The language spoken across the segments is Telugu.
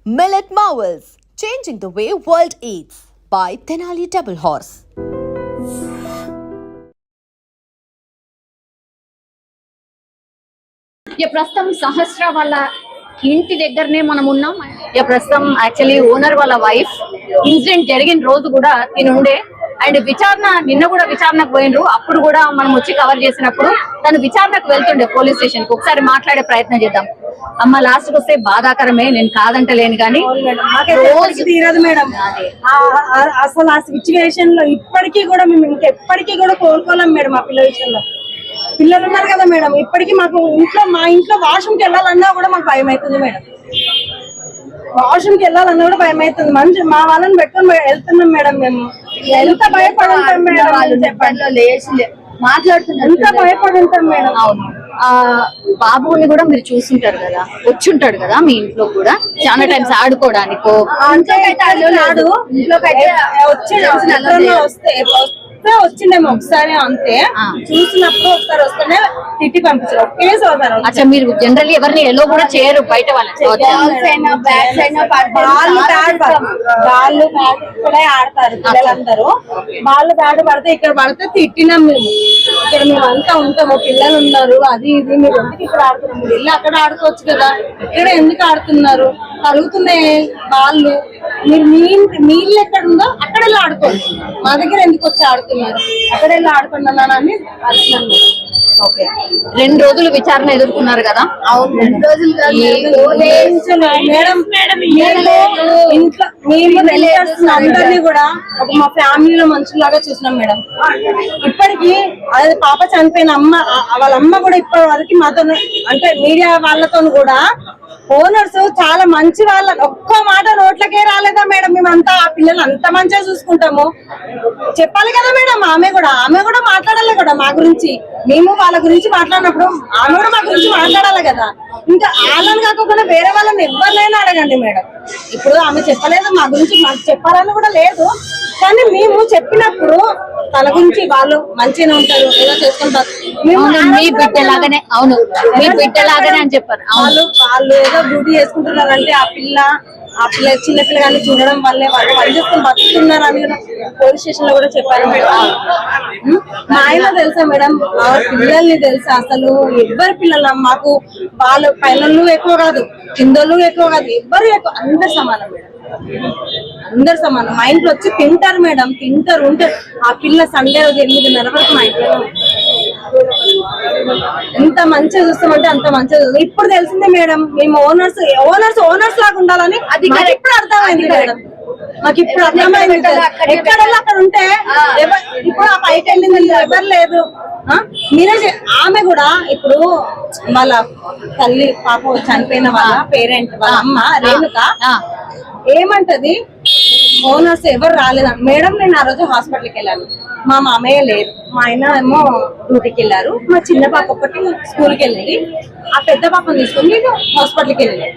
Millet Marvels, changing the way world eats by Tenali Double Horse. ప్రస్తుతం సహస్ర వాళ్ళ ఇంటి దగ్గరనే మనం ఉన్నాం. ప్రస్తుతం యాక్చువల్లీ ఓనర్ వాళ్ళ వైఫ్ ఇన్సిడెంట్ జరిగిన రోజు కూడా తినుండే అండ్ విచారణ నిన్న కూడా విచారణకు పోయిండ్రు. అప్పుడు కూడా మనం వచ్చి కవర్ చేసినప్పుడు తను విచారణకు వెళ్తుండే పోలీస్ స్టేషన్ కి. ఒకసారి మాట్లాడే ప్రయత్నం చేద్దాం. అమ్మ లాస్ట్ కి వస్తే బాధాకరమే, నేను కాదంటలేను కానీ రోజు తీరదు మేడం. అసలు ఆ సిచ్యువేషన్ లో ఇప్పటికీ కూడా మేము ఇంకెప్పటికీ కూడా కోలుకోలేం మేడం. ఆ పిల్లల విషయంలో పిల్లలు ఉన్నారు కదా మేడం, ఇప్పటికీ మాకు మా ఇంట్లో వాష్రూమ్కి వెళ్ళాలన్నా కూడా మాకు భయం అవుతుంది మేడం. వాష్రూమ్కి వెళ్ళాలన్నా కూడా భయం అవుతుంది. మంచి మా వాళ్ళని పెట్టుకొని వెళ్తున్నాం మేడం. మేము ఎంత భయపడి ఉంటాం మేడం, చెప్పండి. మాట్లాడుతున్నారు ఎంత భయపడి ఉంటాం మేడం. అవును, ఆ బాబుని కూడా మీరు చూస్తుంటారు కదా, వచ్చుంటాడు కదా మీ ఇంట్లో కూడా చాలా టైమ్స్ ఆడుకోవడానికో. వచ్చిండేమో ఒకసారి అంతే, చూసినప్పుడు ఒకసారి వస్తేనే తిట్టి పంపించారు. ఒకేసారి అచ్చా, మీరు జనరల్లీ ఎవరిని ఎల్లో కూడా చేయరు బయట వాళ్ళని. వాళ్ళు బ్యాట్ కూడా ఆడతారు పిల్లలందరూ. వాళ్ళు బ్యాట్ పడితే ఇక్కడ పడితే తిట్టినాం మేము. ఇక్కడ మేము అంతా ఉంటాము, పిల్లలు ఉన్నారు, అది ఇది, మీరు ఎందుకు ఇక్కడ ఆడుతున్నారు, మీరు వెళ్ళి అక్కడ ఆడుకోవచ్చు కదా, ఇక్కడ ఎందుకు ఆడుతున్నారు, కలుగుతున్నాయి వాళ్ళు, మీరు మీ ఇల్లు ఎక్కడ ఉందో అక్కడ వెళ్ళి ఆడుకోవచ్చు, మా దగ్గర ఎందుకు వచ్చి ఆడుతున్నారు, అక్కడ వెళ్ళి ఆడుకున్నాను అని అడుగుతున్నాను. ఓకే, 2 రోజులు విచారణ ఎదుర్కొన్నారు కదా. అవును, 2 రోజులు ఇంట్లో మేము అందరినీ కూడా ఒక మా ఫ్యామిలీలో మనుషులాగా చూసినాం మేడం. ఇప్పటికీ అది పాప చనిపోయిన అమ్మ, వాళ్ళ అమ్మ కూడా ఇప్పటి వరకు మాతో, అంటే మీడియా వాళ్ళతో కూడా ఓనర్స్ చాలా మంచి వాళ్ళ, ఒక్క మాట నోట్లకే రాలేదా మేడం. మేమంతా ఆ పిల్లలు అంత మంచిగా చూసుకుంటాము, చెప్పాలి కదా మేడం. ఆమె కూడా మాట్లాడాలి కూడా మా గురించి. మేము వాళ్ళ గురించి మాట్లాడినప్పుడు ఆమె కూడా మా గురించి మాట్లాడాలి కదా. ఇంకా వాళ్ళని కాకుండా వేరే వాళ్ళని ఎవరినైనా అడగండి మేడం. ఇప్పుడు ఆమె చెప్పలేదు మా గురించి, మాకు చెప్పాలని కూడా లేదు, కానీ మేము చెప్పినప్పుడు తన గురించి వాళ్ళు మంచిగా ఉంటారు, ఏదో చేసుకుంటారు. మీ బిడ్డలాగానే, అవును మీ బిడ్డలాగానే అని చెప్పారు. వాళ్ళు ఏదో డ్యూటీ చేసుకుంటున్నారంటే ఆ పిల్ల చిన్న పిల్లగాన్ని చూడడం వల్లే వాళ్ళు పనిచేసుకుని బతుకుతున్నారు అని పోలీస్ స్టేషన్ లో కూడా చెప్పారు మేడం. మా ఆయన తెలుసా మేడం, ఆ పిల్లల్ని తెలుసా, అసలు ఎవ్వరి పిల్లలు మాకు వాళ్ళు పైనలు ఎక్కువ కాదు, కిందలు ఎక్కువ కాదు, ఎవ్వరు ఎక్కువ, అందరు సమానం మేడం, అందరు సమానం. మా ఇంట్లో వచ్చి తింటారు మేడం, తింటారు ఉంటారు. ఆ పిల్ల సండే రోజు 8:30 వరకు మా ఇంట్లో ఎంత మంచిగా చూస్తామంటే అంత మంచిగా చూస్తాం. ఇప్పుడు తెలిసిందే మేడం, మేము ఓనర్స్ లాగా ఉండాలని అది ఇప్పుడు అర్థమైంది మేడం. మాకు ఇప్పుడు అర్థమైంది. ఎక్కడ అక్కడ ఉంటే ఇప్పుడు ఆ పైకి వెళ్ళింది ఎవరు లేదు. మీరే ఆమె కూడా ఇప్పుడు వాళ్ళ తల్లి పాప చనిపోయిన వాళ్ళ పేరెంట్ వాళ్ళ అమ్మ రేణుక ఏమంటది, ఓనర్స్ ఎవరు రాలేదు మేడం. నేను ఆ రోజు హాస్పిటల్కి వెళ్ళాను, మా మామయ్య లేరు, మా ఆయన ఏమో డ్యూటీకి వెళ్ళారు, మా చిన్న పాప ఒకటి స్కూల్కి వెళ్ళింది, ఆ పెద్ద పాపను తీసుకొని నేను హాస్పిటల్కి వెళ్ళింది.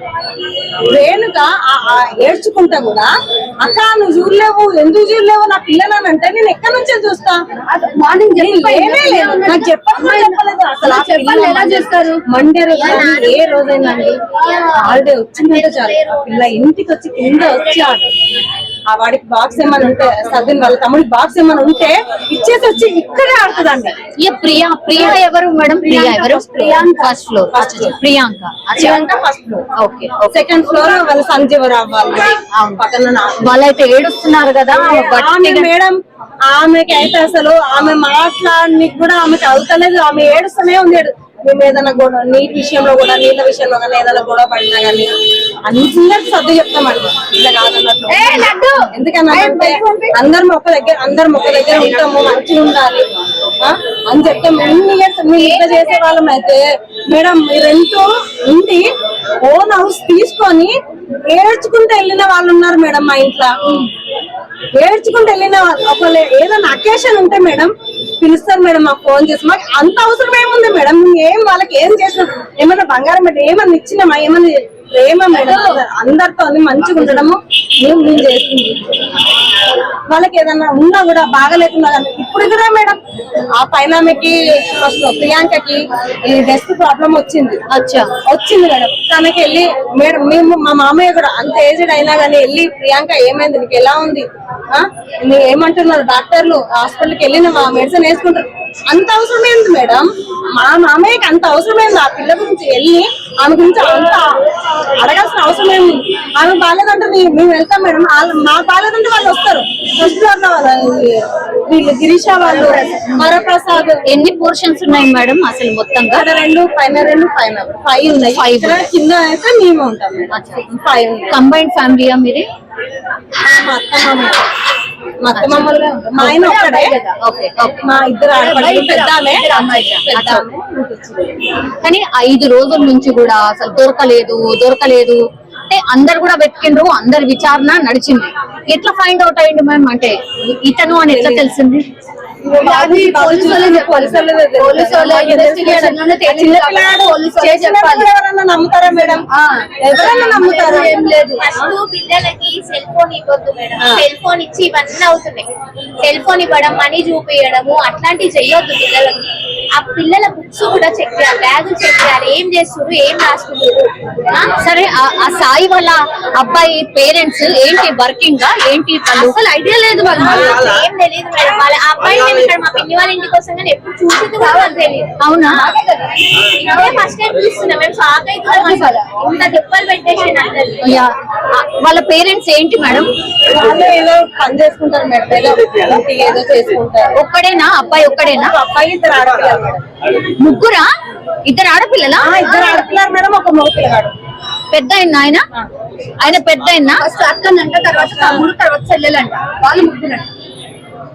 రేణుక ఏడ్చుకుంటా కూడా, అక్క నువ్వు చూడలేవు, ఎందుకు చూడలేవు నా పిల్లలని అంటే, నేను ఎక్కడి నుంచే చూస్తా, మార్నింగ్ నాకు చెప్పలేదు అసలు. ఎలా చేస్తారు మండే రోజు ఏ రోజైనా అండి, హాలిడే వచ్చిందంటే చాలు ఆ పిల్ల ఇంటికి వచ్చి కింద వచ్చి ఆ వాడికి బాక్స్ ఏమైనా ఉంటే, సదిన్ వాళ్ళ తమ్ముడికి బాక్స్ ఏమైనా ఉంటే ఇచ్చేసి వచ్చి ఇక్కడే ఆడుతుందండి. ప్రియా ఎవరు మేడం? ప్రియా ఎవరు? Priyanka first floor, Priyanka first floor. Okay, second floor వాళ్ళ సంజీవరావు వాళ్ళు పక్కన. వాళ్ళైతే ఏడుస్తున్నారు కదా మేడం. ఆమెకి అయితే అసలు ఆమె మాట్లాడడానికి కూడా ఆమెకి అవుతలేదు, ఆమె ఏడుస్తూనే ఉంది. మేము ఏదైనా గొడవ నీటి విషయంలో కూడా, నీళ్ళ విషయంలో కానీ ఏదైనా గొడవ పడినా కానీ అందరికి సర్దు చెప్తామండి, ఇలా కాదన్నట్లు. ఎందుకనంటే అందరం ఒక దగ్గర ఉంటాము, మంచిగా ఉండాలి అని చెప్తాం. ఎన్ని ఇయర్స్ మేము ఇట్లా చేసే వాళ్ళం అయితే మేడం, మీరెంతో ఉండి ఓన్ హౌస్ తీసుకొని ఏడ్చుకుంటూ వెళ్ళిన వాళ్ళు ఉన్నారు మేడం. మా ఇంట్లో ఏడ్చుకుంటూ వెళ్ళిన వాళ్ళు, ఒకవేళ ఏదైనా అకేషన్ ఉంటే మేడం పిలుస్తారు మేడం, మాకు ఫోన్ చేసి. మాకు అంత అవసరం ఏముంది మేడం, ఏం వాళ్ళకి ఏం చేసినాం, ఏమన్నా బంగారం పెట్టి ఏమన్నా ఇచ్చినామా, ఏమన్నా ప్రేమ మేడం. అందరితో మంచిగా ఉండడము మేము చేస్తుంది. వాళ్ళకి ఏదన్నా ఉన్నా కూడా బాగలేకున్నా కానీ ఇప్పుడు కూడా మేడం ఆ పైన ఆమెకి ఫస్ట్ ప్రియాంకకి ఈ డెస్క్ ప్రాబ్లం వచ్చింది మేడం. తనకి వెళ్ళి మేడం మేము మా మామయ్య కూడా అంత ఏజ్డ్ అయినా కానీ వెళ్ళి ప్రియాంక ఏమైంది నీకు ఎలా ఉంది మీరు ఏమంటున్నారు డాక్టర్లు హాస్పిటల్కి వెళ్ళిన మా మెడిసిన్ వేసుకుంటారు. అంత అవసరమైంది మేడం, మా మామయ్యకి అంత అవసరమైంది ఆ పిల్ల గురించి వెళ్ళి ఆమె గురించి అంత అడగాల్సిన అవసరం ఏమి. ఆమె బాగాలేదంటే మేము వెళ్తాం మేడం, మాకు బాగాలేదంటే వాళ్ళు వస్తారు. ఫస్ట్ వీళ్ళు గిరీష వాళ్ళు వరప్రసాద్. ఎన్ని పోర్షన్స్ ఉన్నాయి మేడం అసలు మొత్తంగా? 2 పైన 2 పైన 5 ఉన్నాయి. 5 కింద అయితే మేము ఉంటాం మేడం. 5 కంబైన్డ్ ఫ్యామిలీయా మీది? మా అత్తమ్మలుగా మా ఆయన ఒక్కడే, మా ఇద్దరు ఆడపడులు, పెద్ద ఆమె. కానీ 5 రోజుల నుంచి కూడా అసలు దొరకలేదు అంటే అందరు కూడా వెతికిండ్రు, అందరి విచారణ నడిచింది. ఎట్లా ఫైండ్ అవుట్ అయ్యింది మ్యామ్? అంటే ఇతను అని ఎట్లా తెలిసింది? ఎవరన్నా నమ్ముతారా మేడం? ఎవరన్నా నమ్ముతారా? ఏం లేదు. పిల్లలకి సెల్ ఫోన్ ఇవ్వద్దు మేడం. సెల్ ఫోన్ ఇచ్చి ఇవన్నీ అవుతున్నాయి. సెల్ ఫోన్ ఇవ్వడం, మనీ చూపించడము అట్లాంటివి చెయ్యొద్దు పిల్లలకి. ఆ పిల్లల బుక్స్ కూడా చెక్ చేయాలి, బ్యాగులు చెక్ చేయాలి, ఏం చేస్తున్నారు, ఏం రాసుకుంటారు. సరే, ఆ సాయి వాళ్ళ అబ్బాయి పేరెంట్స్ ఏంటి, వర్కింగ్ గా ఏంటి? అసలు ఐడియా లేదు, వాళ్ళు ఏం తెలియదు మేడం. వాళ్ళ అబ్బాయి మేము ఇక్కడ మా పిన్ని వాళ్ళ ఇంటికి వస్తాం కానీ ఎప్పుడు చూసింది కూడా వాళ్ళకి తెలియదు. అవునా? ఇదే ఫస్ట్ టైం చూస్తున్నాం మేము, షాక్ అవుతున్నాం. ఇంత తిప్పలు పెట్టేసి వాళ్ళ పేరెంట్స్ ఏంటి మేడం? వాళ్ళు ఏదో పని చేసుకుంటారు మేడం, ఏదో చేసుకుంటారు. ఒక్కడేనా అబ్బాయి? ఒక్కడేనా అబ్బాయి? ఇద్దరు ఆడపిల్లలు మేడం. ముగ్గురా? 2 ఆడపిల్లలా? 2 ఆడపిల్లలు మేడం, ఒక మగ పిల్లగాడు. పెద్ద ఆయన పెద్ద అక్కనంట, తర్వాత తమ్ముడు, తర్వాత చెల్లెలంట. వాళ్ళు ముగ్గురంట.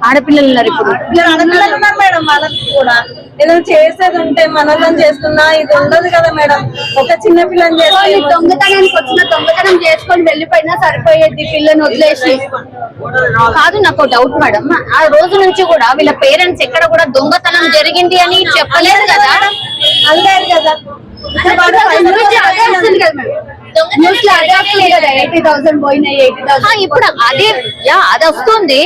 ఆడపిల్లలు ఉన్నారు ఇప్పుడు. 2 ఆడపిల్లలు ఉన్నారు మేడం. వాళ్ళకి కూడా ఏదైనా చేసేది ఉంటే మనల్ని చేస్తున్నా ఇది ఉండదు కదా మేడం. ఒక చిన్న పిల్లని చేసుకొని దొంగతనానికి వచ్చిన దొంగతనం చేసుకొని వెళ్ళిపోయినా సరిపోయేది, పిల్లని వదిలేసి. కాదు, నాకు డౌట్ మేడం, ఆ రోజు నుంచి కూడా వీళ్ళ పేరెంట్స్ ఎక్కడ కూడా దొంగతనం జరిగింది అని చెప్పలేదు కదా? అనలేదు కదా. ఇప్పుడు అదే అది వస్తుంది.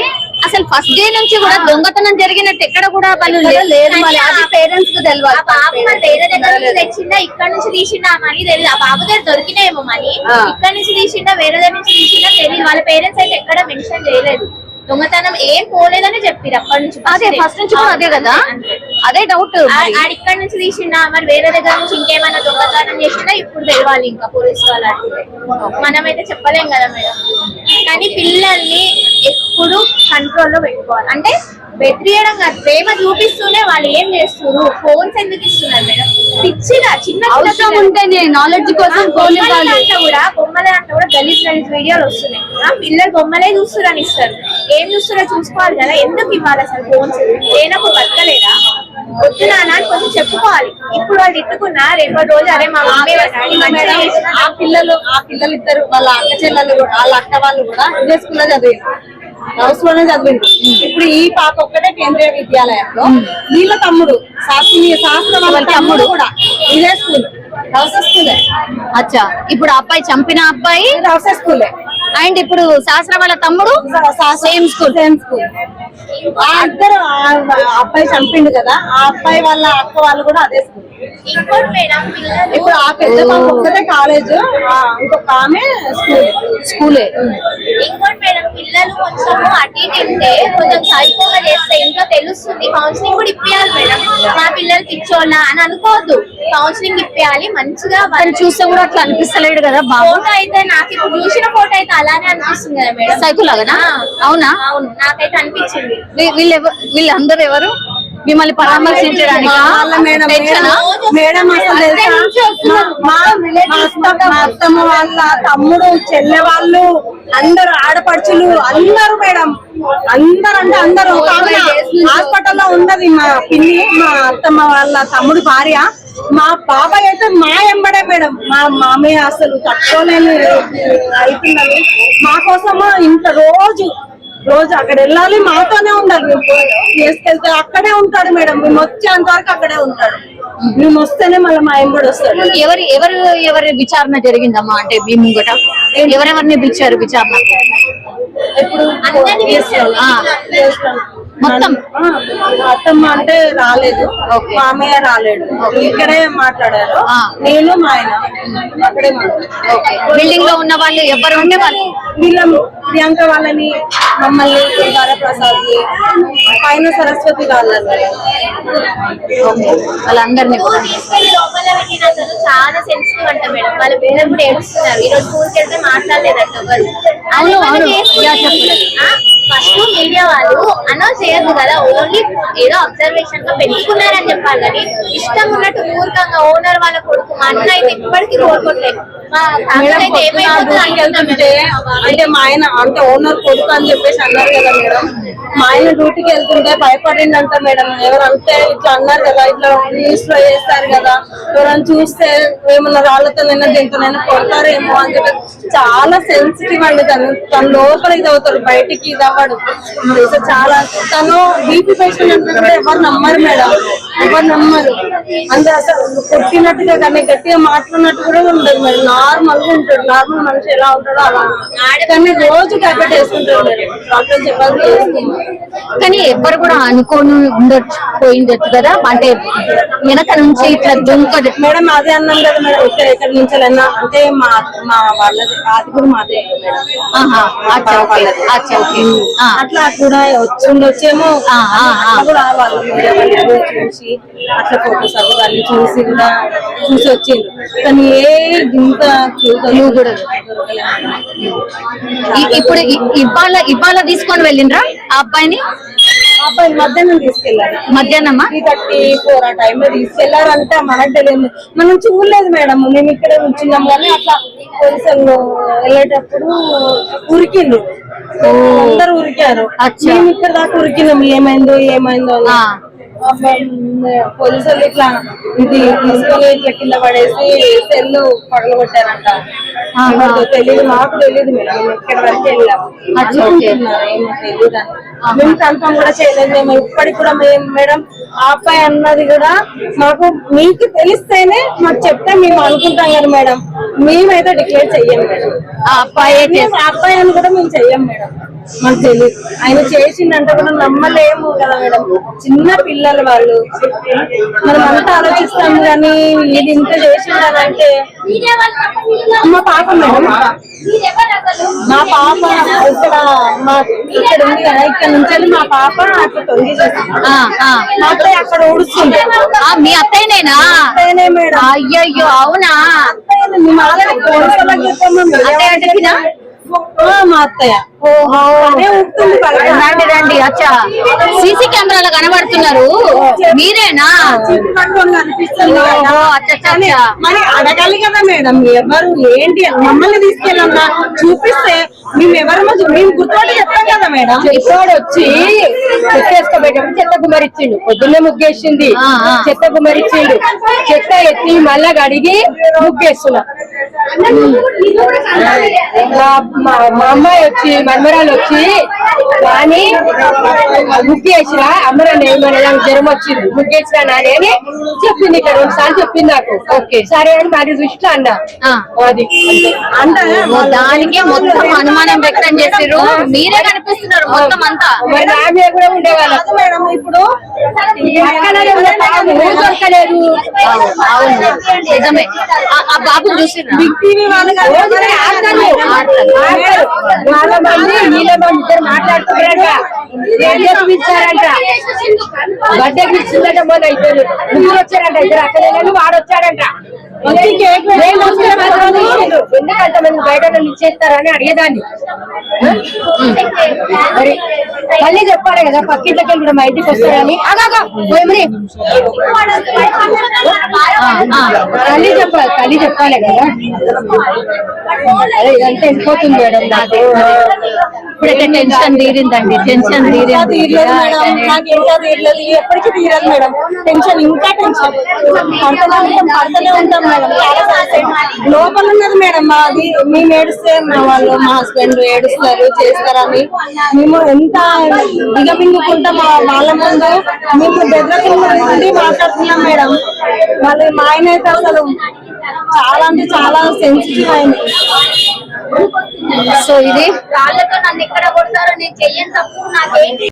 అసలు ఫస్ట్ డే నుంచి కూడా దొంగతనం జరిగినట్టు ఎక్కడ కూడా వాళ్ళు లేదు. మరి అది పేరెంట్స్ కు తెలియదు. ఆ బాబు మన వేరే దగ్గర నుంచి తెచ్చిందా, ఇక్కడ నుంచి తీసిందా మనీ తెలియదు. ఆ బాబు దగ్గర దొరికినాయేమో మనీ, ఇక్కడ నుంచి తీసిందా వేరే దగ్గర నుంచి తీసిందా తెలియదు. వాళ్ళ పేరెంట్స్ అయితే ఎక్కడ మెన్షన్ చేయలేదు. దొంగతనం ఏం పోలేదని చెప్పారు అప్పటి నుంచి. అదే ఫస్ట్ నుంచి కూడా అదే కదా, అదే డౌట్. ఆడ ఇక్కడ నుంచి తీసిండా, మరి వేరే దగ్గర నుంచి ఇంకేమైనా దొంగతనం చేసిందా ఇప్పుడు తెలియాలి. ఇంకా పోలీసు వాళ్ళు అడిగితే మనమైతే చెప్పలేం కదా మేడం. కానీ పిల్లల్ని ఎప్పుడు కంట్రోల్లో పెట్టుకోవాలి. అంటే బెదిరియడం కాదు, ప్రేమ చూపిస్తూనే వాళ్ళు ఏం చేస్తున్నారు, ఫోన్స్ ఎందుకు ఇస్తున్నారు మేడం? పిచ్చిగా చిన్న అవసరం ఉంటేనే నాలెడ్జ్ కోసం బొమ్మల దాంట్లో కూడా గలీజ్ వీడియోలు వస్తున్నాయి. పిల్లలు బొమ్మలే చూస్తున్నారు ఇస్తారు, ఏం చూస్తున్నారో చూసుకోవాలి కదా. ఎందుకు ఇవ్వాలి అసలు ఫోన్స్? లేనప్పుడు బతకలేదా? వద్దునా అని కొంచెం చెప్పుకోవాలి. ఇప్పుడు వాళ్ళు ఇట్టుకున్నా రేపటి రోజు అరే మా మమ్మీ ఆ పిల్లలు ఇద్దరు వాళ్ళ అక్క చెల్లెలు కూడా, వాళ్ళ అక్క వాళ్ళు కూడా ఇదే స్కూల్లో చదివి హౌస్ లోనే చదివింది. ఇప్పుడు ఈ పాప ఒక్కటే కేంద్రీయ విద్యాలయంలో, వీళ్ళ తమ్ముడు శాస్త్రం వాళ్ళ తమ్ముడు కూడా ఇదే స్కూల్, హౌస్ స్కూలే. అచ్చా, ఇప్పుడు అబ్బాయి చంపిన అబ్బాయి హౌస్ స్కూలే, అండ్ ఇప్పుడు శాస్త్ర వాళ్ళ తమ్ముడు సేమ్ స్కూల్. ఆ ఇద్దరు అబ్బాయి చంపిండు కదా, ఆ అబ్బాయి వాళ్ళ అక్క వాళ్ళు కూడా అదే స్కూల్. ఇంకోటి మేడం, పిల్లలు ఇప్పుడు ఆ పెద్ద పాప ఒక్కటే కాలేజ్, ఇంకొక ఆమె స్కూలే. ఇంకోటి మేడం, పిల్లలు కొంచెం అటు ఇటు ఉంటే కొంచెం సైకోగా చేస్తే ఇంట్లో తెలుస్తుంది. కౌన్సిలింగ్ కూడా ఇప్పియాలి మేడం. మా పిల్లలు పిచ్చోళ్ళ అని అనుకోవద్దు, కౌన్సిలింగ్ ఇప్పియాలి మంచిగా. చూస్తే కూడా అట్లా అనిపిస్తలేడు కదా బాబు. ఫోటో అయితే నాకు ఇప్పుడు చూసిన ఫోటో అయితే అలానే అనిపిస్తుంది కదా మేడం. సైకో లాగా? అవునా? అవును, నాకైతే అనిపించింది. వీళ్ళందరూ ఎవరు మిమ్మల్ని పరామర్శించడానికి? మేడం అసలు మా అత్తమ్మ వాళ్ళ తమ్ముడు, చెల్లె వాళ్ళు, అందరు ఆడపడుచులు అందరు మేడం, అందరు అంటే అందరు. హాస్పిటల్లో ఉన్నది మా పిన్ని, మా అత్తమ్మ వాళ్ళ తమ్ముడు భార్య. మా బాబాయ్ అయితే మా ఎంబడే మేడం. మా మామయ్య అసలు తట్టుకోలేని అవుతున్నది. మా కోసము ఇంత రోజు అక్కడ వెళ్ళాలి, మాతోనే ఉండాలి. మేము తీసుకెళ్తే అక్కడే ఉంటాడు మేడం, మేము వచ్చేంత వరకు అక్కడే ఉంటాడు. మేము వస్తేనే మళ్ళీ మా ఆయన కూడా వస్తాడు. ఎవరి విచారణ జరిగిందమ్మా? అంటే మీ ముంగట ఎవరెవరిని పిలిచారు విచారణ? ఇప్పుడు అందరినీ మొత్తం అత్తమ్మ అంటే రాలేదు, మామయ్య రాలేడు, ఇక్కడే మాట్లాడారు. నేను మా ఆయన అక్కడే బిల్డింగ్ లో ఉన్న వాళ్ళు ఎవరు ఉండే వాళ్ళు వీళ్ళ ప్రియాంక వాళ్ళని, మమ్మల్ని, వరప్రసాద్, పైన సరస్వతి వాళ్ళని, వాళ్ళందరినీ కూడా తీసుకెళ్లి లోపల పెట్టిన అసలు చాలా సెన్సిటివ్ అంట మేడం. వాళ్ళ పేరెంట్స్ కూడా ఏడుస్తున్నారు. ఈ రోజు స్కూల్కి వెళ్తే మాట్లాడలేదంట ఎవరు. ఫస్ట్ మీడియా వాళ్ళు అనౌన్స్ చేయదు కదా, ఓన్లీ ఏదో అబ్జర్వేషన్ గా పెట్టుకున్నారని చెప్పాలి. కానీ ఇష్టం ఉన్నట్టు మూర్ఖంగా ఓనర్ వాళ్ళ కొడుకు మా అన్న అయితే ఇప్పటికీ కోరుకోవట్లేదు. మా తాతయ్య అయితే ఏమైపోతుంది వెళ్తుంటే అంటే మా ఆయన అంటే ఓనర్ కొడుకు అని చెప్పేసి అన్నారు కదా మేడం. మా ఆయన డ్యూటీకి వెళ్తుంటే భయపడిందంట మేడం. ఎవరంటే ఇట్లా అన్నారు కదా, ఇట్లా న్యూస్ లో చేస్తారు కదా, ఎవరైనా చూస్తే ఏమన్నా రాళ్లతోనైనా దీంతోనైనా కొడతారేమో అని చెప్పి చాలా సెన్సిటివ్ అండి. తన లోపల ఇది అవుతారు, బయటికి ఇది అవ్వడు. చాలా తను బీపీ పేషెంట్ అంటే కూడా ఎవరు నమ్మరు మేడం, ఎవరు నమ్మరు. అంటే అసలు కొట్టినట్టుగా కానీ గట్టిగా మాట్లాడినట్టు కూడా ఉండదు మేడం. నార్మల్ గా ఉంటాడు, నార్మల్ మనిషి ఎలా ఉంటాడో అలా. కానీ రోజు టాబ్లెట్ వేసుకుంటాడు మేడం, డాక్టర్ చెప్పాలి వేసుకున్నాడు. కానీ ఎవరు కూడా అనుకోని పోయిండొచ్చు కదా, అంటే వెనక నుంచి ఇట్లా దుంకదు మేడం. అదే అన్నాం కదా మేడం, ఎక్కడి నుంచి అంటే మా వాళ్ళది అది కూడా మాదే మేడం. అట్లా కూడా వచ్చేమో కూడా వాళ్ళు చూసి అట్లా ఫోటోస్ అవి చూసి కూడా చూసి వచ్చింది. కానీ ఏ ఇంత కూడా ఇప్పుడు ఇవాళ తీసుకొని వెళ్ళిండ్రా ఆ అబ్బాయిని? అబ్బాయి మధ్యాహ్నం తీసుకెళ్లారు. మధ్యాహ్నమా 3:34 ఆ టైమ్ లో తీసుకెళ్లారంటే మనకు తెలియదు, మనం చూడలేదు మేడం. మేము ఇక్కడే ఉంచున్నాం కానీ అట్లా కొంచెం వెళ్ళేటప్పుడు ఉరికిండు, అందరు ఉరికారు. మేము ఇక్కడ దాకా ఉరికినాం, ఏమైందో పోలీసులు ఇట్లా ఇది తీసుకొని ఇట్లా కింద పడేసి సెల్లు పగలగొట్టారంట. తెలియదు, మాకు తెలియదు మేడం. మేము ఇక్కడ వరకు వెళ్ళాము, ఏమో తెలియదు అని మేము కన్ఫర్మ్ కూడా చేయలేదు. మేము ఇప్పటికి కూడా మేడం ఆ అబ్బాయి అన్నది కూడా మాకు మీకు తెలిస్తేనే మాకు చెప్తే మేము అనుకుంటాం కదా మేడం. మేమైతే డిక్లేర్ చెయ్యం మేడం. ఆ అబ్బాయి అని కూడా మేము చెయ్యం మేడం. మాకు తెలియదు, ఆయన చేసిందంటే కూడా నమ్మలేము కదా మేడం. చిన్న పిల్లలు వాళ్ళు, మనం అంతా ఆలోచిస్తాం కానీ ఇది ఇంత చేసిందంటే. మా పాప మేడం, మా పాప ఇక్కడ ఉంది కదా, ఇక్కడ నుంచి మా పాప అట్లా తొంగి మా అత్తయ్య అక్కడ ఊడుస్తుంది. మీ అత్తయ్యనేనా? అత్తయ్యనే మేడం. అయ్యయ్యో అవునా? మా అత్తయ్య రండి. అచ్చా, సీసీ కెమెరాలో కనబడుతున్నారు, మీరేనా? మరి అడగాలి కదా మేడం, ఎవరు ఏంటి మమ్మల్ని తీసుకెళ్ళన్నా చూపిస్తే మేము ఎవరమో మేము గుర్తుపట్టి చెప్తాం కదా మేడం. చెప్పాడు వచ్చి చెత్తేసుకోబెట్టేప్పుడు చెత్త గుమ్మరిచ్చిండు, పొద్దున్నే ముగ్గేసింది, చెత్త గుమ్మరిచ్చిండు, చెత్త ఎత్తి మళ్ళా కడిగి ముగ్గేస్తున్నా. మా అమ్మాయి వచ్చి మన్మరాలు వచ్చి కానీ ముగ్గేసిన అమ్మరాన్ని ఏమన్నా జ్వరం వచ్చింది, ముగ్గేసిన నాని అని చెప్పింది. ఇక్కడ 2 సార్లు చెప్పింది నాకు. ఓకే సరే అని మరి దృష్టిలో అన్నా. అది దానికే మొత్తం అనుమానం వ్యక్తం చేసారు, మీరే కనిపిస్తున్నారు మొత్తం అంతా. మరి నా మీద కూడా ఉండేవాళ్ళు మేడం. ఇప్పుడు దొరకలేదు. అవును నిజమే. ఆ బాబు చూసిర్రా? బిగ్ టీవీ వాళ్ళు చాలా మంది ఇద్దరు మాట్లాడుతున్నారంట, పిలిచారంట, బర్త్డే పిలిచిందంట. మొన్న ఇద్దరు ముగ్గురు వచ్చారంట, ఇద్దరు అక్కడ వాడు వచ్చాడంట. ఎందుకంటే మనం బయట ఇచ్చేస్తారని అడిగేదాన్ని. మరి తల్లి చెప్పాలి కదా, పక్కింట్లోకి వెళ్ళి మా ఇంటికి వస్తారని. తల్లి చెప్పాలి కదా. అదే ఇదంతా వెళ్ళిపోతుంది మేడం నాకు. ఇప్పుడైతే టెన్షన్ తీరిందండి, టెన్షన్ తీరలేదు మేడం. నాకు ఇంకా తీరలేదు, ఎప్పటికీ తీరదు మేడం. టెన్షన్ ఇంకా టెన్షన్ పడుతూనే ఉంటాం మేడం. లోపల ఉన్నది మేడం మాది. మేము ఏడుస్తే మా హస్బెండ్ ఏడుస్తారు, చేస్తారని మేము ఎంత దిగమింగుకుంటాం వాళ్ళ ముందు. మేము బెదరకుండి మాట్లాడుతున్నాం మేడం. వాళ్ళు మా ఆయన అయితే అసలు చాలా అంటే చాలా సెన్సిటివ్ అయింది. సో ఇది రాళ్ళతో నన్ను ఎక్కడ కొడతారో నేను చెయ్యని తప్పు నాకేంటి